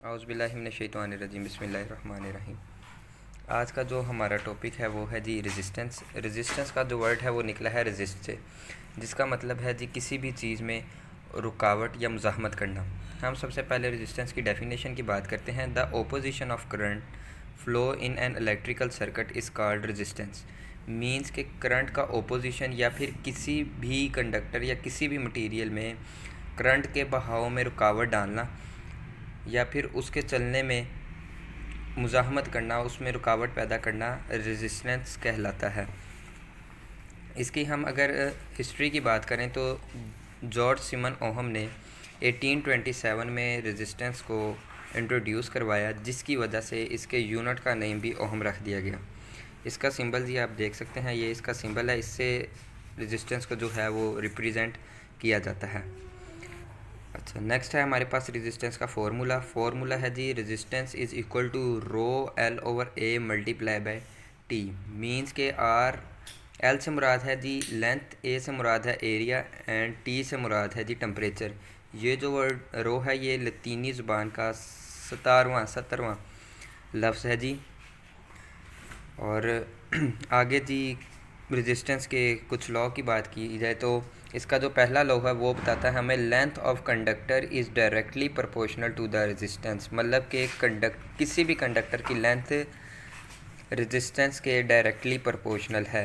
औज़ुबिल्लाहिमिनश्शैतानिर्रजीम बिस्मिल्लाहिर्रहमानिर्रहीम। आज का जो हमारा टॉपिक है वो है जी रेजिस्टेंस। रेजिस्टेंस का जो वर्ड है वो निकला है रेजिस्ट से, जिसका मतलब है जी किसी भी चीज़ में रुकावट या मुज़ाहमत करना। हम सबसे पहले रेजिस्टेंस की डेफिनेशन की बात करते हैं। The opposition of current flow in an electrical circuit is called resistance. Means के करंट का ओपोजिशन या फिर किसी भी कंडक्टर या किसी भी मटीरियल में करंट के बहाव में रुकावट डालना या फिर उसके चलने में मुज़ाहमत करना, उसमें रुकावट पैदा करना रेजिस्टेंस कहलाता है। इसकी हम अगर हिस्ट्री की बात करें तो जॉर्ज सिमन ओहम ने 1827 में रेजिस्टेंस को इंट्रोड्यूस करवाया, जिसकी वजह से इसके यूनिट का नेम भी ओहम रख दिया गया। इसका सिंबल जी आप देख सकते हैं, ये इसका सिंबल है। इससे रेजिस्टेंस को जो है वो रिप्रेजेंट किया जाता है। अच्छा, नेक्स्ट है हमारे पास रेजिस्टेंस का फार्मूला है जी resistance is equal to rho L over A multiply by T. Means के आर एल से मुराद है जी लेंथ, ए से मुराद है एरिया एंड टी से मुराद है जी टेम्परेचर। ये जो वर्ड रो है ये लतीनी ज़ुबान का 17वां लफ्ज़ है जी। और आगे जी रेजिस्टेंस के कुछ लॉ की बात की जाए तो इसका जो पहला लॉ है वो बताता है हमें length of conductor is directly proportional to the resistance. मतलब कि किसी भी कंडक्टर की लेंथ रेजिस्टेंस के डायरेक्टली प्रोपोर्शनल है।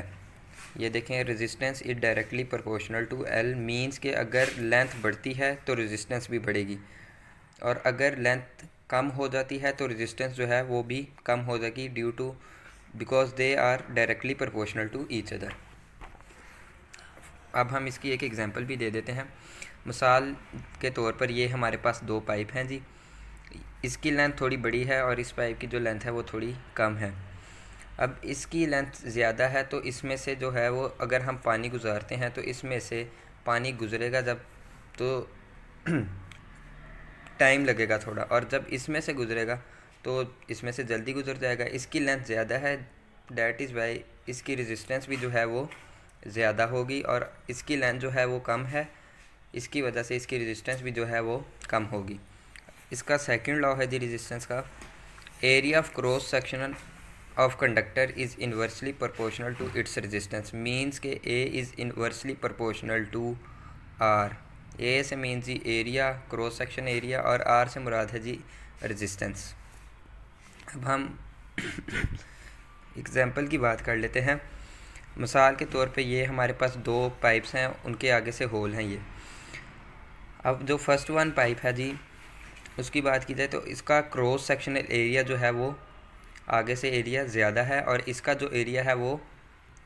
ये देखें, resistance is directly proportional to L. Means के अगर लेंथ बढ़ती है तो रेजिस्टेंस भी बढ़ेगी, और अगर लेंथ कम हो जाती है तो रेजिस्टेंस जो है वो भी कम हो जाएगी due to because they are directly proportional to each other. अब हम इसकी एक एग्जांपल भी दे देते हैं। मिसाल के तौर पर ये हमारे पास दो पाइप हैं जी। इसकी लेंथ थोड़ी बड़ी है और इस पाइप की जो लेंथ है वो थोड़ी कम है। अब इसकी लेंथ ज़्यादा है तो इसमें से जो है वो अगर हम पानी गुजारते हैं तो इसमें से पानी गुजरेगा जब तो टाइम लगेगा थोड़ा, और जब इसमें से गुजरेगा तो इसमें से जल्दी गुजर जाएगा। इसकी लेंथ ज़्यादा है, डैट इज़ वाई इसकी रेजिस्टेंस भी जो है वो ज़्यादा होगी, और इसकी लेंथ जो है वो कम है, इसकी वजह से इसकी रेजिस्टेंस भी जो है वो कम होगी। इसका सेकंड लॉ है जी रेजिस्टेंस का, area of cross section of conductor is inversely proportional to its resistance. Means के A is inversely proportional to R. A से मीन्स जी एरिया, क्रॉस सेक्शन एरिया, और आर से मुराद है जी रेजिस्टेंस। अब हम एग्जांपल की बात कर लेते हैं। मिसाल के तौर पे ये हमारे पास दो पाइप्स हैं, उनके आगे से होल हैं ये। अब जो फर्स्ट वन पाइप है जी उसकी बात की जाए तो इसका क्रॉस सेक्शनल एरिया जो है वो आगे से एरिया ज़्यादा है, और इसका जो एरिया है वो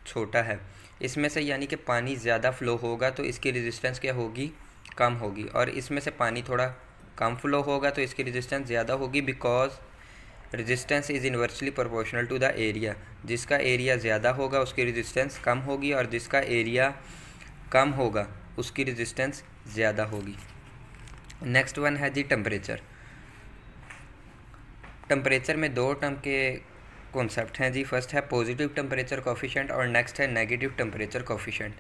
छोटा है। इसमें से यानी कि पानी ज़्यादा फ़्लो होगा तो इसकी रेजिस्टेंस क्या होगी, कम होगी, और इसमें से पानी थोड़ा कम फ़्लो होगा तो इसकी रेजिस्टेंस ज़्यादा होगी, because resistance is inversely proportional to the area. जिसका एरिया ज़्यादा होगा उसकी रेजिस्टेंस कम होगी, और जिसका एरिया कम होगा उसकी रेजिस्टेंस ज़्यादा होगी। नेक्स्ट वन है जी टेम्परेचर। टेम्परेचर में दो टर्म के कॉन्सेप्ट हैं जी। फर्स्ट है पॉजिटिव टेम्परेचर कोफिशिएंट और नेक्स्ट है negative temperature coefficient.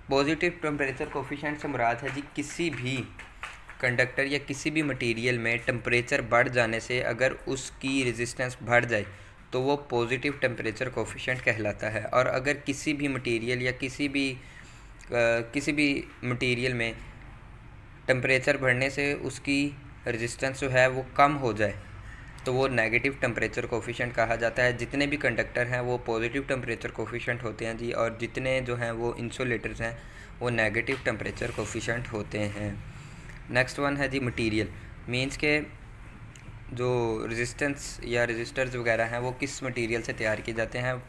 Positive temperature coefficient से मुराद है जी किसी भी कंडक्टर या किसी भी मटेरियल में टेम्परेचर बढ़ जाने से अगर उसकी रेजिस्टेंस बढ़ जाए तो वो पॉजिटिव टेम्परेचर कोफिशिएंट कहलाता है। और अगर किसी भी मटेरियल या किसी भी मटेरियल में टेम्परेचर बढ़ने से उसकी रेजिस्टेंस जो है वो कम हो जाए तो वो नेगेटिव टेम्परेचर कोफिशिएंट कहा जाता है। जितने भी कंडक्टर हैं वो पॉजिटिव टेम्परेचर कोफिशिएंट होते हैं जी, और जितने जो हैं वो इंसुलेटर्स हैं वो नेगेटिव टेम्परेचर कोफिशिएंट होते हैं। नेक्स्ट वन है जी मटेरियल। मींस के जो रेजिस्टेंस या रेजिस्टर्स वगैरह हैं वो किस मटेरियल से तैयार किए जाते हैं।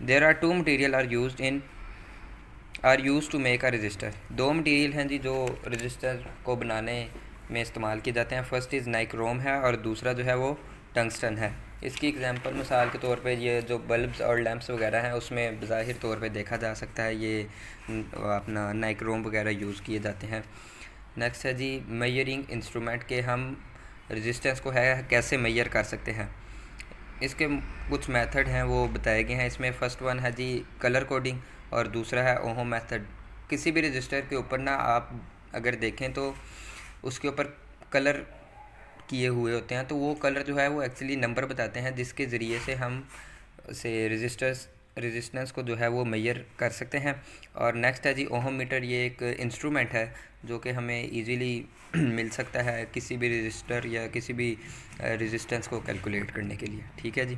There are two material are use to make a register. दो मटेरियल हैं जी जो रजिस्टर को बनाने में इस्तेमाल किए जाते हैं। फर्स्ट इज़ नाइक्रोम है और दूसरा जो है वो टंगस्टन है। इसकी एग्जांपल मिसाल के तौर पे ये जो बल्ब्स और लैंप्स वगैरह हैं उसमें ज़ाहिर तौर पे देखा जा सकता है ये अपना नाइक्रोम वगैरह यूज़ किए जाते हैं। नेक्स्ट है जी मेजरिंग इंस्ट्रूमेंट के हम रेजिस्टेंस को है कैसे मेजर कर सकते हैं। इसके कुछ मेथड हैं वो बताए गए हैं इसमें। फर्स्ट वन है जी कलर कोडिंग और दूसरा है ओहम मेथड। किसी भी रजिस्टर के ऊपर ना आप अगर देखें तो उसके ऊपर कलर किए हुए होते हैं, तो वो कलर जो है वो एक्चुअली नंबर बताते हैं, जिसके ज़रिए से हम से रेजिस्टेंस को जो है वो मेजर कर सकते हैं। और नेक्स्ट है जी ओहम मीटर। ये एक इंस्ट्रूमेंट है जो कि हमें इजीली मिल सकता है किसी भी रजिस्टर या किसी भी रेजिस्टेंस को कैलकुलेट करने के लिए। ठीक है जी।